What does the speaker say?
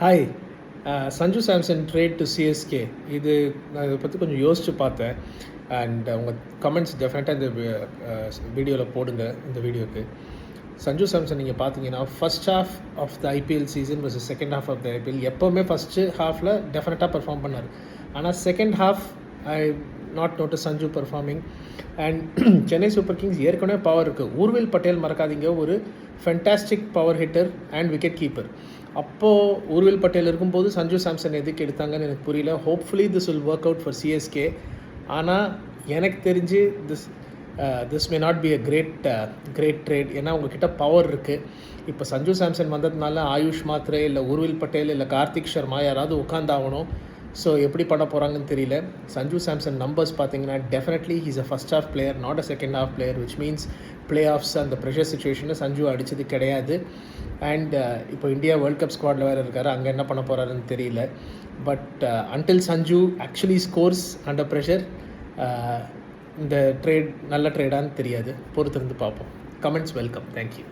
Hi. Sanju Samson trade to CSK. நான் இதை பற்றி கொஞ்சம் யோசித்து பார்த்தேன். அண்ட் உங்கள் கமெண்ட்ஸ் டெஃபினட்டாக இந்த வீடியோவில் போடுங்க. இந்த வீடியோக்கு சஞ்சு சாம்சன் நீங்கள் பார்த்தீங்கன்னா first half of the IPL season versus second half of the IPL எப்போவுமே ஃபஸ்ட்டு ஹாஃபில் டெஃபினட்டாக பெர்ஃபார்ம் பண்ணார். ஆனால் second half I not notice Sanju performing. And Chennai super kings ஏற்கனவே பவர் இருக்குது. ஊர்வில் பட்டேல் மறக்காதீங்க, ஒரு fantastic power hitter and wicket keeper. அப்போது ஊர்வில் பட்டேல் இருக்கும்போது சஞ்சு சாம்சன் எதுக்கு எடுத்தாங்கன்னு எனக்கு புரியல. Hopefully this will work out for CSK. ஆனால் எனக்கு தெரிஞ்சு this may not be a great trade. ஏன்னா உங்ககிட்ட பவர் இருக்குது. இப்போ சஞ்சு சாம்சன் வந்ததுனால ஆயுஷ் மாத்ரே இல்லை ஊர்வில் பட்டேல் இல்லை கார்த்திக் சர்மா யாராவது உட்காந்தாகணும். ஸோ எப்படி பண்ண போகிறாங்கன்னு தெரியல. சஞ்சு சாம்சன் நம்பர்ஸ் பார்த்தீங்கன்னா definitely he's a first half player, not a second half player, which means play of அந்த ப்ரெஷர் சுச்சுவேஷனில் சஞ்சு அடித்தது கிடையாது. அண்ட் இப்போ இந்தியா வேர்ல்ட் கப் ஸ்குவாடில் வேறு இருக்கார், அங்கே என்ன பண்ண போகிறாருன்னு தெரியல. But until Sanju actually scores under pressure, இந்த ட்ரேட் நல்ல ட்ரேடான்னு தெரியாது. பொறுத்திருந்து பார்ப்போம். Comments welcome. தேங்க்யூ.